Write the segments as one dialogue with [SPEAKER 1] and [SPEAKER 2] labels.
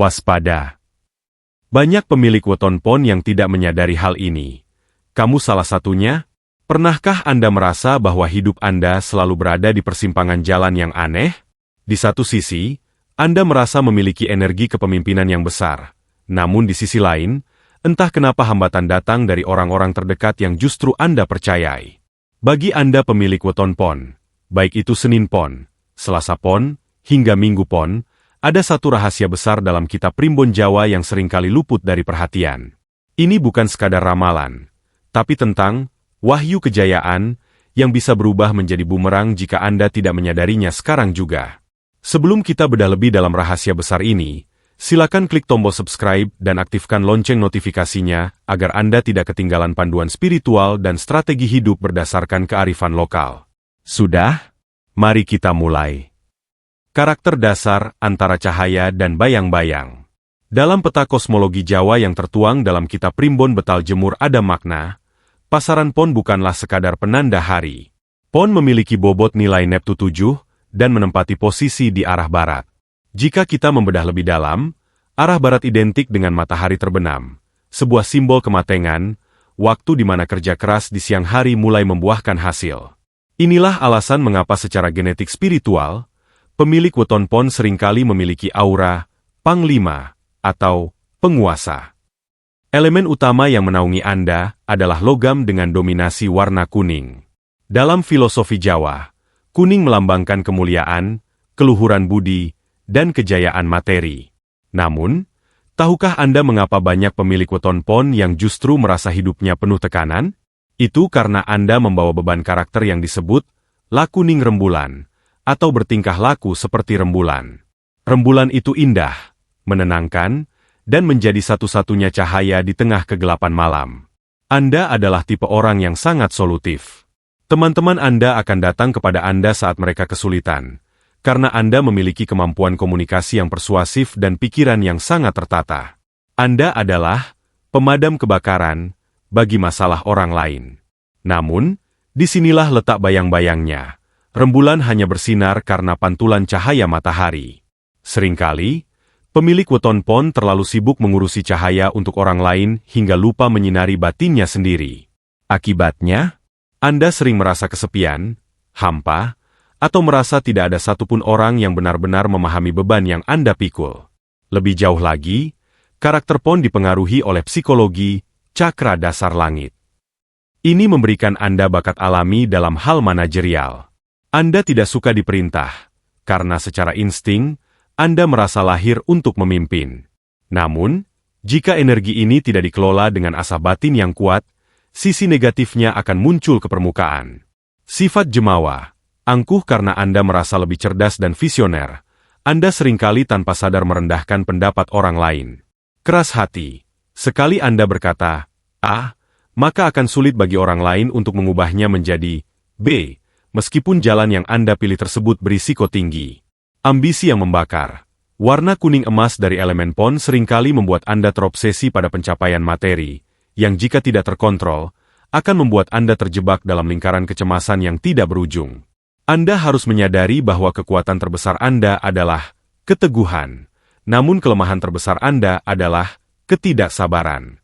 [SPEAKER 1] Waspada. Banyak pemilik weton pon yang tidak menyadari hal ini. Kamu salah satunya? Pernahkah Anda merasa bahwa hidup Anda selalu berada di persimpangan jalan yang aneh? Di satu sisi, Anda merasa memiliki energi kepemimpinan yang besar. Namun di sisi lain, entah kenapa hambatan datang dari orang-orang terdekat yang justru Anda percayai. Bagi Anda pemilik weton pon, baik itu Senin pon, Selasa pon, hingga Minggu pon, ada satu rahasia besar dalam kitab Primbon Jawa yang seringkali luput dari perhatian. Ini bukan sekadar ramalan, tapi tentang wahyu kejayaan yang bisa berubah menjadi bumerang jika Anda tidak menyadarinya sekarang juga. Sebelum kita bedah lebih dalam rahasia besar ini, silakan klik tombol subscribe dan aktifkan lonceng notifikasinya agar Anda tidak ketinggalan panduan spiritual dan strategi hidup berdasarkan kearifan lokal. Sudah? Mari kita mulai. Karakter dasar antara cahaya dan bayang-bayang. Dalam peta kosmologi Jawa yang tertuang dalam kitab Primbon Betal Jemur ada makna, pasaran pon bukanlah sekadar penanda hari. Pon memiliki bobot nilai Neptu 7 dan menempati posisi di arah barat. Jika kita membedah lebih dalam, arah barat identik dengan matahari terbenam, sebuah simbol kematengan, waktu di mana kerja keras di siang hari mulai membuahkan hasil. Inilah alasan mengapa secara genetik spiritual, pemilik weton pon seringkali memiliki aura panglima atau penguasa. Elemen utama yang menaungi Anda adalah logam dengan dominasi warna kuning. Dalam filosofi Jawa, kuning melambangkan kemuliaan, keluhuran budi, dan kejayaan materi. Namun, tahukah Anda mengapa banyak pemilik weton pon yang justru merasa hidupnya penuh tekanan? Itu karena Anda membawa beban karakter yang disebut lakuning rembulan, atau bertingkah laku seperti rembulan. Rembulan itu indah, menenangkan, dan menjadi satu-satunya cahaya di tengah kegelapan malam. Anda adalah tipe orang yang sangat solutif. Teman-teman Anda akan datang kepada Anda saat mereka kesulitan, karena Anda memiliki kemampuan komunikasi yang persuasif dan pikiran yang sangat tertata. Anda adalah pemadam kebakaran bagi masalah orang lain. Namun, disinilah letak bayang-bayangnya. Rembulan hanya bersinar karena pantulan cahaya matahari. Seringkali, pemilik weton pon terlalu sibuk mengurusi cahaya untuk orang lain hingga lupa menyinari batinnya sendiri. Akibatnya, Anda sering merasa kesepian, hampa, atau merasa tidak ada satupun orang yang benar-benar memahami beban yang Anda pikul. Lebih jauh lagi, karakter pon dipengaruhi oleh psikologi cakra dasar langit. Ini memberikan Anda bakat alami dalam hal manajerial. Anda tidak suka diperintah, karena secara insting, Anda merasa lahir untuk memimpin. Namun, jika energi ini tidak dikelola dengan asa batin yang kuat, sisi negatifnya akan muncul ke permukaan. Sifat jemawa, angkuh karena Anda merasa lebih cerdas dan visioner, Anda seringkali tanpa sadar merendahkan pendapat orang lain. Keras hati, sekali Anda berkata, A, maka akan sulit bagi orang lain untuk mengubahnya menjadi B. Meskipun jalan yang Anda pilih tersebut berisiko tinggi. Ambisi yang membakar. Warna kuning emas dari elemen pon seringkali membuat Anda terobsesi pada pencapaian materi, yang jika tidak terkontrol, akan membuat Anda terjebak dalam lingkaran kecemasan yang tidak berujung. Anda harus menyadari bahwa kekuatan terbesar Anda adalah keteguhan, namun kelemahan terbesar Anda adalah ketidaksabaran.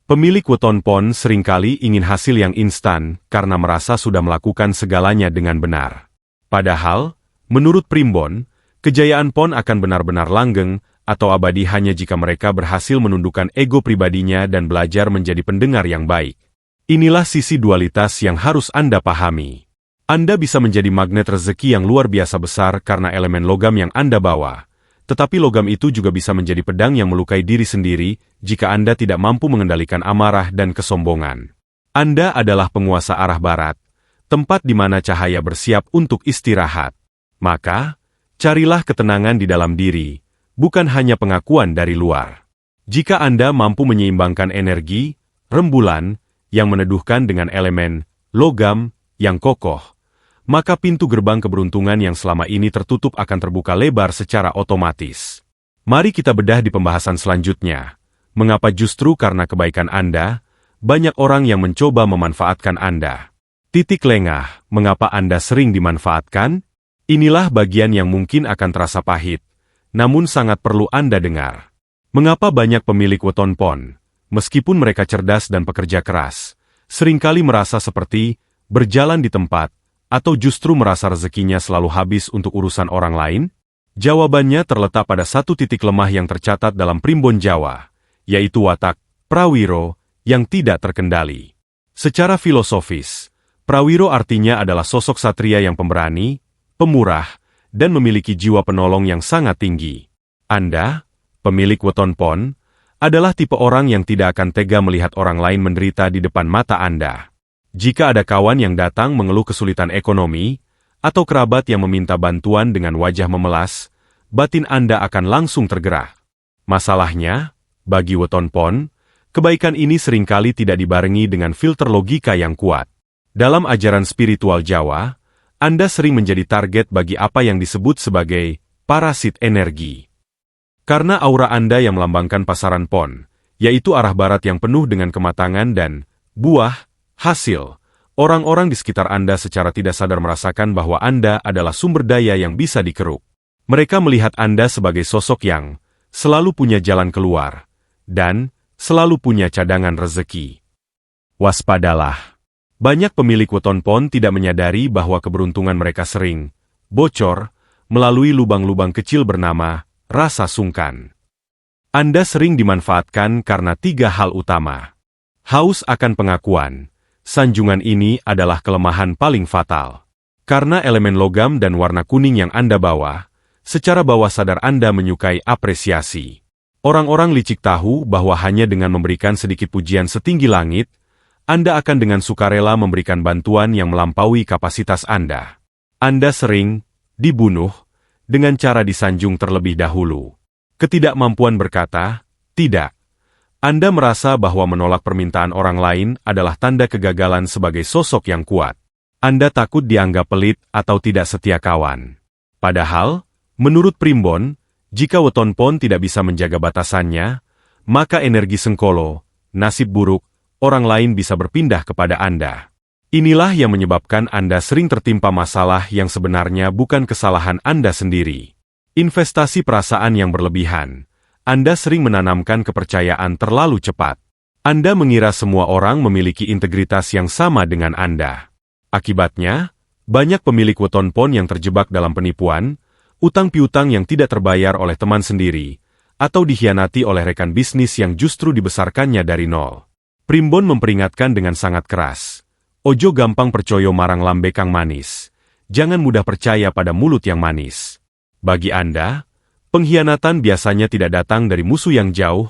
[SPEAKER 1] Pemilik weton pon seringkali ingin hasil yang instan karena merasa sudah melakukan segalanya dengan benar. Padahal, menurut Primbon, kejayaan pon akan benar-benar langgeng atau abadi hanya jika mereka berhasil menundukkan ego pribadinya dan belajar menjadi pendengar yang baik. Inilah sisi dualitas yang harus Anda pahami. Anda bisa menjadi magnet rezeki yang luar biasa besar karena elemen logam yang Anda bawa. Tetapi logam itu juga bisa menjadi pedang yang melukai diri sendiri jika Anda tidak mampu mengendalikan amarah dan kesombongan. Anda adalah penguasa arah barat, tempat di mana cahaya bersiap untuk istirahat. Maka, carilah ketenangan di dalam diri, bukan hanya pengakuan dari luar. Jika Anda mampu menyeimbangkan energi, rembulan, yang meneduhkan dengan elemen logam yang kokoh, maka pintu gerbang keberuntungan yang selama ini tertutup akan terbuka lebar secara otomatis. Mari kita bedah di pembahasan selanjutnya. Mengapa justru karena kebaikan Anda, banyak orang yang mencoba memanfaatkan Anda. Titik lengah, mengapa Anda sering dimanfaatkan? Inilah bagian yang mungkin akan terasa pahit, namun sangat perlu Anda dengar. Mengapa banyak pemilik weton pon, meskipun mereka cerdas dan pekerja keras, seringkali merasa seperti berjalan di tempat, atau justru merasa rezekinya selalu habis untuk urusan orang lain? Jawabannya terletak pada satu titik lemah yang tercatat dalam primbon Jawa, yaitu watak prawiro yang tidak terkendali. Secara filosofis, prawiro artinya adalah sosok satria yang pemberani, pemurah, dan memiliki jiwa penolong yang sangat tinggi. Anda, pemilik weton pon, adalah tipe orang yang tidak akan tega melihat orang lain menderita di depan mata Anda. Jika ada kawan yang datang mengeluh kesulitan ekonomi, atau kerabat yang meminta bantuan dengan wajah memelas, batin Anda akan langsung tergerak. Masalahnya, bagi weton pon, kebaikan ini seringkali tidak dibarengi dengan filter logika yang kuat. Dalam ajaran spiritual Jawa, Anda sering menjadi target bagi apa yang disebut sebagai parasit energi. Karena aura Anda yang melambangkan pasaran pon, yaitu arah barat yang penuh dengan kematangan dan buah, hasil, orang-orang di sekitar Anda secara tidak sadar merasakan bahwa Anda adalah sumber daya yang bisa dikeruk. Mereka melihat Anda sebagai sosok yang selalu punya jalan keluar, dan selalu punya cadangan rezeki. Waspadalah. Banyak pemilik weton pon tidak menyadari bahwa keberuntungan mereka sering bocor melalui lubang-lubang kecil bernama rasa sungkan. Anda sering dimanfaatkan karena 3 hal utama. Haus akan pengakuan. Sanjungan ini adalah kelemahan paling fatal. Karena elemen logam dan warna kuning yang Anda bawa, secara bawah sadar Anda menyukai apresiasi. Orang-orang licik tahu bahwa hanya dengan memberikan sedikit pujian setinggi langit, Anda akan dengan sukarela memberikan bantuan yang melampaui kapasitas Anda. Anda sering dibunuh dengan cara disanjung terlebih dahulu. Ketidakmampuan berkata, tidak. Anda merasa bahwa menolak permintaan orang lain adalah tanda kegagalan sebagai sosok yang kuat. Anda takut dianggap pelit atau tidak setia kawan. Padahal, menurut primbon, jika weton pon tidak bisa menjaga batasannya, maka energi sengkolo, nasib buruk, orang lain bisa berpindah kepada Anda. Inilah yang menyebabkan Anda sering tertimpa masalah yang sebenarnya bukan kesalahan Anda sendiri. Investasi perasaan yang berlebihan. Anda sering menanamkan kepercayaan terlalu cepat. Anda mengira semua orang memiliki integritas yang sama dengan Anda. Akibatnya, banyak pemilik weton pon yang terjebak dalam penipuan, utang piutang yang tidak terbayar oleh teman sendiri, atau dikhianati oleh rekan bisnis yang justru dibesarkannya dari nol. Primbon memperingatkan dengan sangat keras. Ojo gampang percoyo marang lambe kang manis. Jangan mudah percaya pada mulut yang manis. Bagi Anda, pengkhianatan biasanya tidak datang dari musuh yang jauh,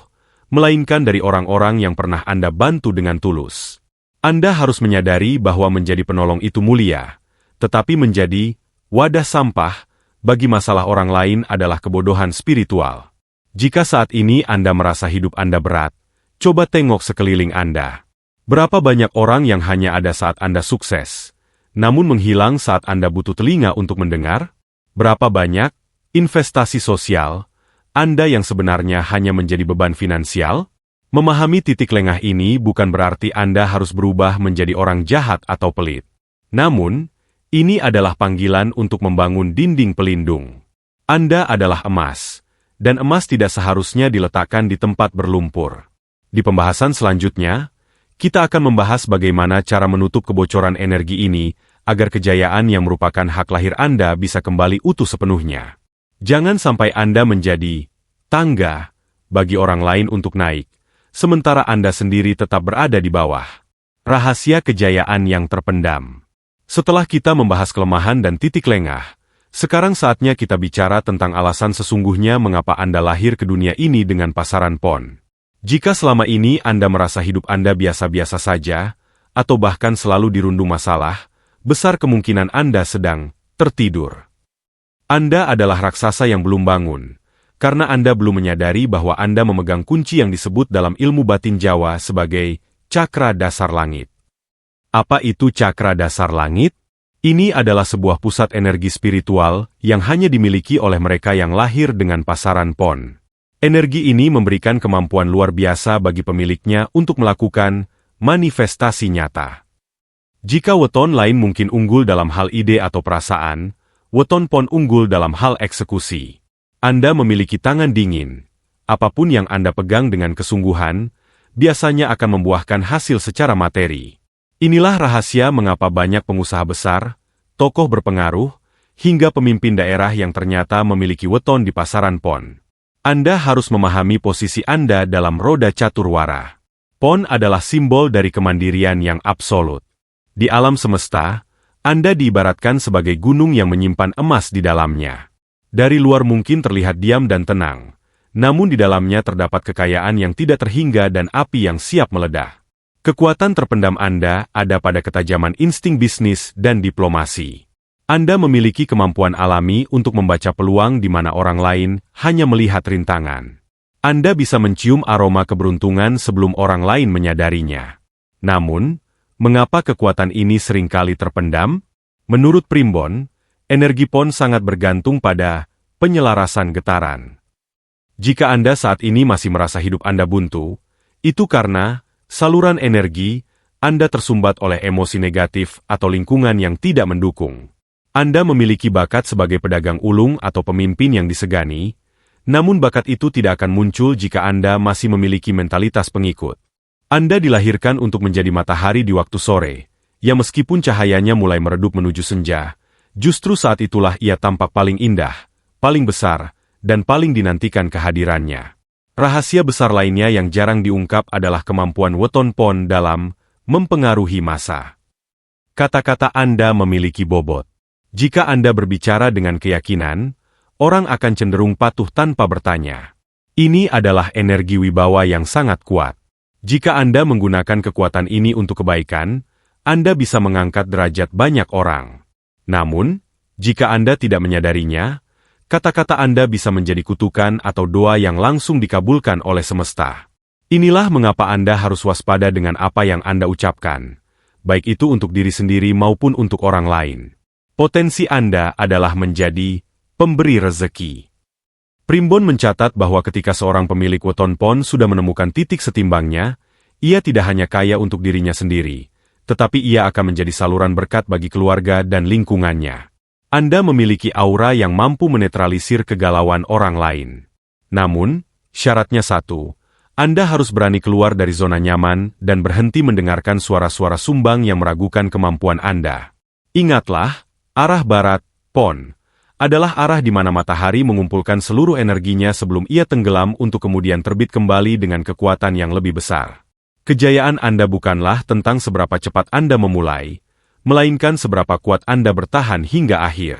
[SPEAKER 1] melainkan dari orang-orang yang pernah Anda bantu dengan tulus. Anda harus menyadari bahwa menjadi penolong itu mulia, tetapi menjadi wadah sampah bagi masalah orang lain adalah kebodohan spiritual. Jika saat ini Anda merasa hidup Anda berat, coba tengok sekeliling Anda. Berapa banyak orang yang hanya ada saat Anda sukses, namun menghilang saat Anda butuh telinga untuk mendengar? Berapa banyak investasi sosial Anda yang sebenarnya hanya menjadi beban finansial? Memahami titik lengah ini bukan berarti Anda harus berubah menjadi orang jahat atau pelit. Namun, ini adalah panggilan untuk membangun dinding pelindung. Anda adalah emas, dan emas tidak seharusnya diletakkan di tempat berlumpur. Di pembahasan selanjutnya, kita akan membahas bagaimana cara menutup kebocoran energi ini agar kejayaan yang merupakan hak lahir Anda bisa kembali utuh sepenuhnya. Jangan sampai Anda menjadi tangga bagi orang lain untuk naik, sementara Anda sendiri tetap berada di bawah. Rahasia kejayaan yang terpendam. Setelah kita membahas kelemahan dan titik lengah, sekarang saatnya kita bicara tentang alasan sesungguhnya mengapa Anda lahir ke dunia ini dengan pasaran pon. Jika selama ini Anda merasa hidup Anda biasa-biasa saja, atau bahkan selalu dirundung masalah, besar kemungkinan Anda sedang tertidur. Anda adalah raksasa yang belum bangun, karena Anda belum menyadari bahwa Anda memegang kunci yang disebut dalam ilmu batin Jawa sebagai cakra dasar langit. Apa itu cakra dasar langit? Ini adalah sebuah pusat energi spiritual yang hanya dimiliki oleh mereka yang lahir dengan pasaran pon. Energi ini memberikan kemampuan luar biasa bagi pemiliknya untuk melakukan manifestasi nyata. Jika weton lain mungkin unggul dalam hal ide atau perasaan, weton pon unggul dalam hal eksekusi. Anda memiliki tangan dingin. Apapun yang Anda pegang dengan kesungguhan, biasanya akan membuahkan hasil secara materi. Inilah rahasia mengapa banyak pengusaha besar, tokoh berpengaruh, hingga pemimpin daerah yang ternyata memiliki weton di pasaran pon. Anda harus memahami posisi Anda dalam roda caturwara. Pon adalah simbol dari kemandirian yang absolut. Di alam semesta, Anda diibaratkan sebagai gunung yang menyimpan emas di dalamnya. Dari luar mungkin terlihat diam dan tenang, namun di dalamnya terdapat kekayaan yang tidak terhingga dan api yang siap meledak. Kekuatan terpendam Anda ada pada ketajaman insting bisnis dan diplomasi. Anda memiliki kemampuan alami untuk membaca peluang di mana orang lain hanya melihat rintangan. Anda bisa mencium aroma keberuntungan sebelum orang lain menyadarinya. Namun, mengapa kekuatan ini seringkali terpendam? Menurut Primbon, energi pon sangat bergantung pada penyelarasan getaran. Jika Anda saat ini masih merasa hidup Anda buntu, itu karena saluran energi Anda tersumbat oleh emosi negatif atau lingkungan yang tidak mendukung. Anda memiliki bakat sebagai pedagang ulung atau pemimpin yang disegani, namun bakat itu tidak akan muncul jika Anda masih memiliki mentalitas pengikut. Anda dilahirkan untuk menjadi matahari di waktu sore, yang meskipun cahayanya mulai meredup menuju senja, justru saat itulah ia tampak paling indah, paling besar, dan paling dinantikan kehadirannya. Rahasia besar lainnya yang jarang diungkap adalah kemampuan weton pon dalam mempengaruhi massa. Kata-kata Anda memiliki bobot. Jika Anda berbicara dengan keyakinan, orang akan cenderung patuh tanpa bertanya. Ini adalah energi wibawa yang sangat kuat. Jika Anda menggunakan kekuatan ini untuk kebaikan, Anda bisa mengangkat derajat banyak orang. Namun, jika Anda tidak menyadarinya, kata-kata Anda bisa menjadi kutukan atau doa yang langsung dikabulkan oleh semesta. Inilah mengapa Anda harus waspada dengan apa yang Anda ucapkan, baik itu untuk diri sendiri maupun untuk orang lain. Potensi Anda adalah menjadi pemberi rezeki. Primbon mencatat bahwa ketika seorang pemilik weton pon sudah menemukan titik setimbangnya, ia tidak hanya kaya untuk dirinya sendiri, tetapi ia akan menjadi saluran berkat bagi keluarga dan lingkungannya. Anda memiliki aura yang mampu menetralisir kegalauan orang lain. Namun, syaratnya satu, Anda harus berani keluar dari zona nyaman dan berhenti mendengarkan suara-suara sumbang yang meragukan kemampuan Anda. Ingatlah, arah barat, pon, adalah arah di mana matahari mengumpulkan seluruh energinya sebelum ia tenggelam untuk kemudian terbit kembali dengan kekuatan yang lebih besar. Kejayaan Anda bukanlah tentang seberapa cepat Anda memulai, melainkan seberapa kuat Anda bertahan hingga akhir.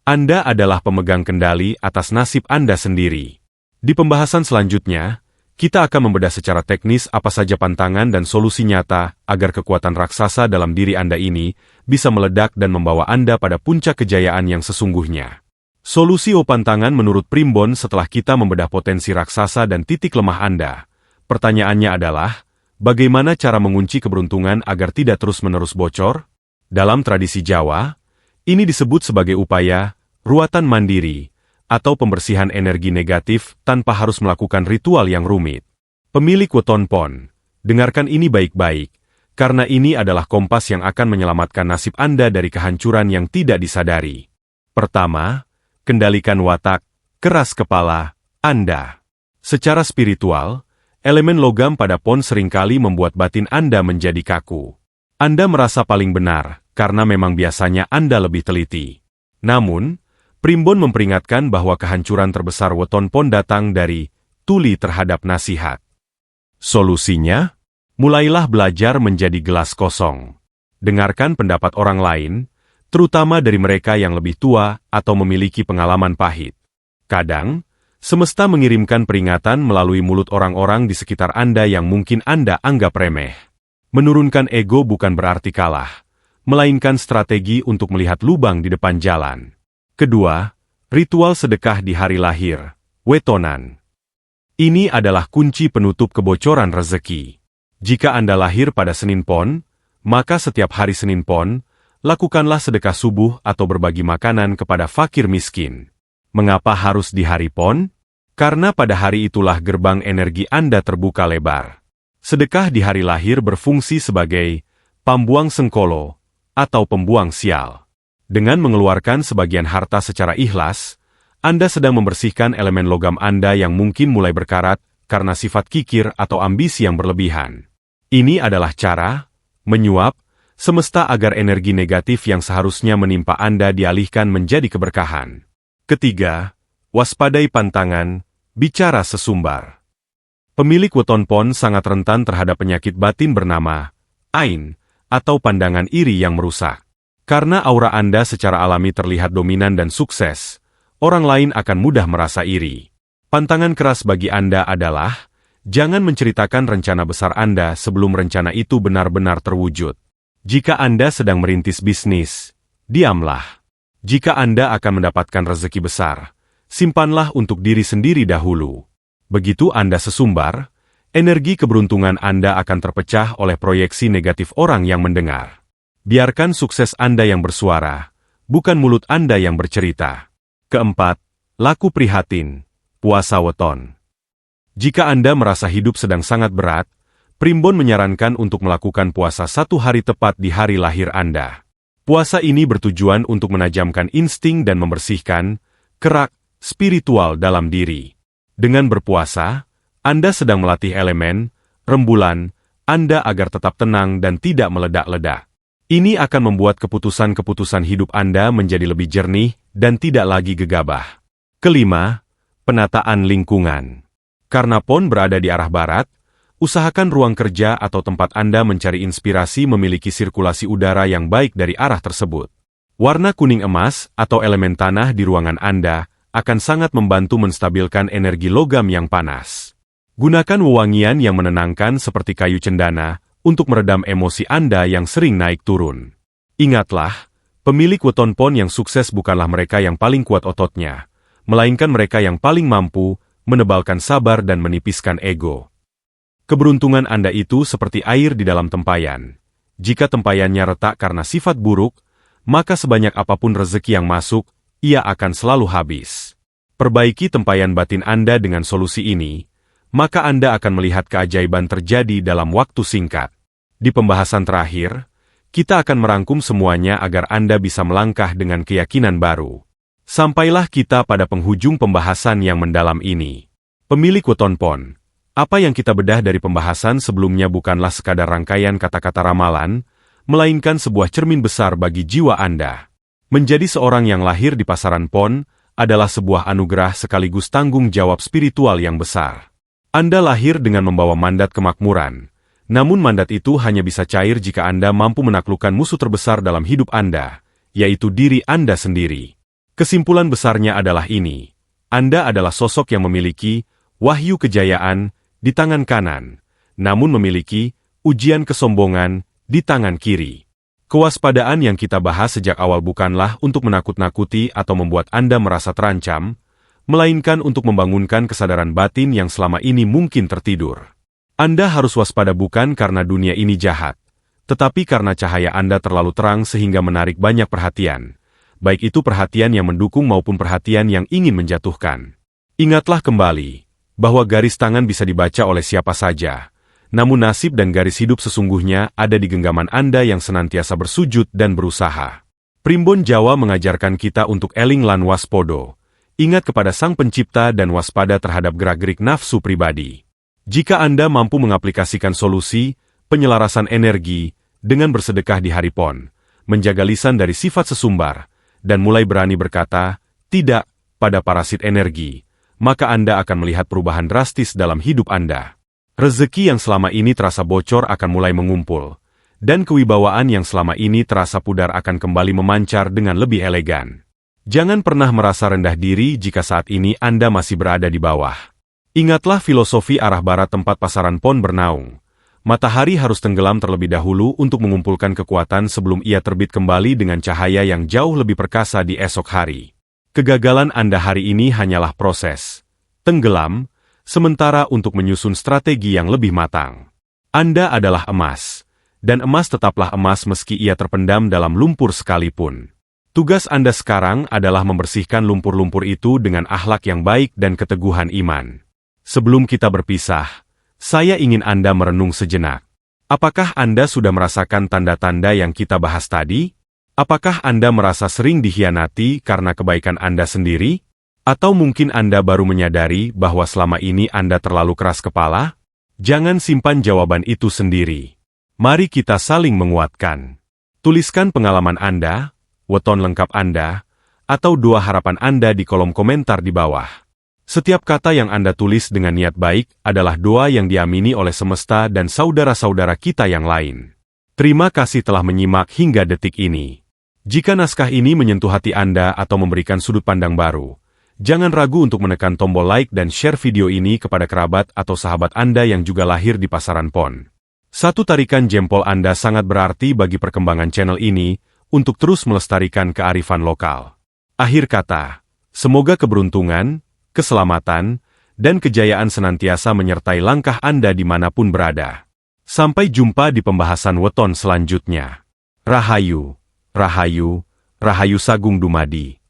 [SPEAKER 1] Anda adalah pemegang kendali atas nasib Anda sendiri. Di pembahasan selanjutnya, kita akan membedah secara teknis apa saja pantangan dan solusi nyata agar kekuatan raksasa dalam diri Anda ini bisa meledak dan membawa Anda pada puncak kejayaan yang sesungguhnya. Solusi pantangan menurut Primbon setelah kita membedah potensi raksasa dan titik lemah Anda. Pertanyaannya adalah, bagaimana cara mengunci keberuntungan agar tidak terus-menerus bocor? Dalam tradisi Jawa, ini disebut sebagai upaya ruatan mandiri, atau pembersihan energi negatif tanpa harus melakukan ritual yang rumit. Pemilik weton pon, dengarkan ini baik-baik, karena ini adalah kompas yang akan menyelamatkan nasib Anda dari kehancuran yang tidak disadari. Pertama, kendalikan watak, keras kepala, Anda. Secara spiritual, elemen logam pada pon seringkali membuat batin Anda menjadi kaku. Anda merasa paling benar, karena memang biasanya Anda lebih teliti. Namun, Primbon memperingatkan bahwa kehancuran terbesar weton pon datang dari tuli terhadap nasihat. Solusinya? Mulailah belajar menjadi gelas kosong. Dengarkan pendapat orang lain, terutama dari mereka yang lebih tua atau memiliki pengalaman pahit. Kadang, semesta mengirimkan peringatan melalui mulut orang-orang di sekitar Anda yang mungkin Anda anggap remeh. Menurunkan ego bukan berarti kalah, melainkan strategi untuk melihat lubang di depan jalan. Kedua, ritual sedekah di hari lahir, wetonan. Ini adalah kunci penutup kebocoran rezeki. Jika Anda lahir pada Senin Pon, maka setiap hari Senin Pon, lakukanlah sedekah subuh atau berbagi makanan kepada fakir miskin. Mengapa harus di hari Pon? Karena pada hari itulah gerbang energi Anda terbuka lebar. Sedekah di hari lahir berfungsi sebagai pambuang sengkolo atau pembuang sial. Dengan mengeluarkan sebagian harta secara ikhlas, Anda sedang membersihkan elemen logam Anda yang mungkin mulai berkarat karena sifat kikir atau ambisi yang berlebihan. Ini adalah cara menyuap semesta agar energi negatif yang seharusnya menimpa Anda dialihkan menjadi keberkahan. Ketiga, waspadai pantangan, bicara sesumbar. Pemilik weton pon sangat rentan terhadap penyakit batin bernama ain atau pandangan iri yang merusak. Karena aura Anda secara alami terlihat dominan dan sukses, orang lain akan mudah merasa iri. Pantangan keras bagi Anda adalah, jangan menceritakan rencana besar Anda sebelum rencana itu benar-benar terwujud. Jika Anda sedang merintis bisnis, diamlah. Jika Anda akan mendapatkan rezeki besar, simpanlah untuk diri sendiri dahulu. Begitu Anda sesumbar, energi keberuntungan Anda akan terpecah oleh proyeksi negatif orang yang mendengar. Biarkan sukses Anda yang bersuara, bukan mulut Anda yang bercerita. Keempat, laku prihatin, puasa weton. Jika Anda merasa hidup sedang sangat berat, Primbon menyarankan untuk melakukan puasa 1 hari tepat di hari lahir Anda. Puasa ini bertujuan untuk menajamkan insting dan membersihkan kerak spiritual dalam diri. Dengan berpuasa, Anda sedang melatih elemen, rembulan, Anda agar tetap tenang dan tidak meledak-ledak. Ini akan membuat keputusan-keputusan hidup Anda menjadi lebih jernih dan tidak lagi gegabah. Kelima, penataan lingkungan. Karena pon berada di arah barat, usahakan ruang kerja atau tempat Anda mencari inspirasi memiliki sirkulasi udara yang baik dari arah tersebut. Warna kuning emas atau elemen tanah di ruangan Anda akan sangat membantu menstabilkan energi logam yang panas. Gunakan wewangian yang menenangkan seperti kayu cendana untuk meredam emosi Anda yang sering naik turun. Ingatlah, pemilik weton pon yang sukses bukanlah mereka yang paling kuat ototnya, melainkan mereka yang paling mampu menebalkan sabar dan menipiskan ego. Keberuntungan Anda itu seperti air di dalam tempayan. Jika tempayannya retak karena sifat buruk, maka sebanyak apapun rezeki yang masuk, ia akan selalu habis. Perbaiki tempayan batin Anda dengan solusi ini, maka Anda akan melihat keajaiban terjadi dalam waktu singkat. Di pembahasan terakhir, kita akan merangkum semuanya agar Anda bisa melangkah dengan keyakinan baru. Sampailah kita pada penghujung pembahasan yang mendalam ini. Pemilik weton pon, apa yang kita bedah dari pembahasan sebelumnya bukanlah sekadar rangkaian kata-kata ramalan, melainkan sebuah cermin besar bagi jiwa Anda. Menjadi seorang yang lahir di pasaran pon adalah sebuah anugerah sekaligus tanggung jawab spiritual yang besar. Anda lahir dengan membawa mandat kemakmuran, namun mandat itu hanya bisa cair jika Anda mampu menaklukkan musuh terbesar dalam hidup Anda, yaitu diri Anda sendiri. Kesimpulan besarnya adalah ini. Anda adalah sosok yang memiliki wahyu kejayaan di tangan kanan, namun memiliki ujian kesombongan di tangan kiri. Kewaspadaan yang kita bahas sejak awal bukanlah untuk menakut-nakuti atau membuat Anda merasa terancam, melainkan untuk membangunkan kesadaran batin yang selama ini mungkin tertidur. Anda harus waspada bukan karena dunia ini jahat, tetapi karena cahaya Anda terlalu terang sehingga menarik banyak perhatian, baik itu perhatian yang mendukung maupun perhatian yang ingin menjatuhkan. Ingatlah kembali, bahwa garis tangan bisa dibaca oleh siapa saja, namun nasib dan garis hidup sesungguhnya ada di genggaman Anda yang senantiasa bersujud dan berusaha. Primbon Jawa mengajarkan kita untuk eling lan waspodo, ingat kepada Sang Pencipta dan waspada terhadap gerak-gerik nafsu pribadi. Jika Anda mampu mengaplikasikan solusi, penyelarasan energi, dengan bersedekah di hari pon, menjaga lisan dari sifat sesumbar, dan mulai berani berkata, tidak, pada parasit energi, maka Anda akan melihat perubahan drastis dalam hidup Anda. Rezeki yang selama ini terasa bocor akan mulai mengumpul, dan kewibawaan yang selama ini terasa pudar akan kembali memancar dengan lebih elegan. Jangan pernah merasa rendah diri jika saat ini Anda masih berada di bawah. Ingatlah filosofi arah barat tempat pasaran pon bernaung. Matahari harus tenggelam terlebih dahulu untuk mengumpulkan kekuatan sebelum ia terbit kembali dengan cahaya yang jauh lebih perkasa di esok hari. Kegagalan Anda hari ini hanyalah proses tenggelam, sementara untuk menyusun strategi yang lebih matang. Anda adalah emas, dan emas tetaplah emas meski ia terpendam dalam lumpur sekalipun. Tugas Anda sekarang adalah membersihkan lumpur-lumpur itu dengan akhlak yang baik dan keteguhan iman. Sebelum kita berpisah, saya ingin Anda merenung sejenak. Apakah Anda sudah merasakan tanda-tanda yang kita bahas tadi? Apakah Anda merasa sering dikhianati karena kebaikan Anda sendiri? Atau mungkin Anda baru menyadari bahwa selama ini Anda terlalu keras kepala? Jangan simpan jawaban itu sendiri. Mari kita saling menguatkan. Tuliskan pengalaman Anda, weton lengkap Anda, atau doa harapan Anda di kolom komentar di bawah. Setiap kata yang Anda tulis dengan niat baik adalah doa yang diamini oleh semesta dan saudara-saudara kita yang lain. Terima kasih telah menyimak hingga detik ini. Jika naskah ini menyentuh hati Anda atau memberikan sudut pandang baru, jangan ragu untuk menekan tombol like dan share video ini kepada kerabat atau sahabat Anda yang juga lahir di pasaran pon. Satu tarikan jempol Anda sangat berarti bagi perkembangan channel ini untuk terus melestarikan kearifan lokal. Akhir kata, semoga keberuntungan, keselamatan, dan kejayaan senantiasa menyertai langkah Anda dimanapun berada. Sampai jumpa di pembahasan weton selanjutnya. Rahayu, Rahayu, Rahayu Sagung Dumadi.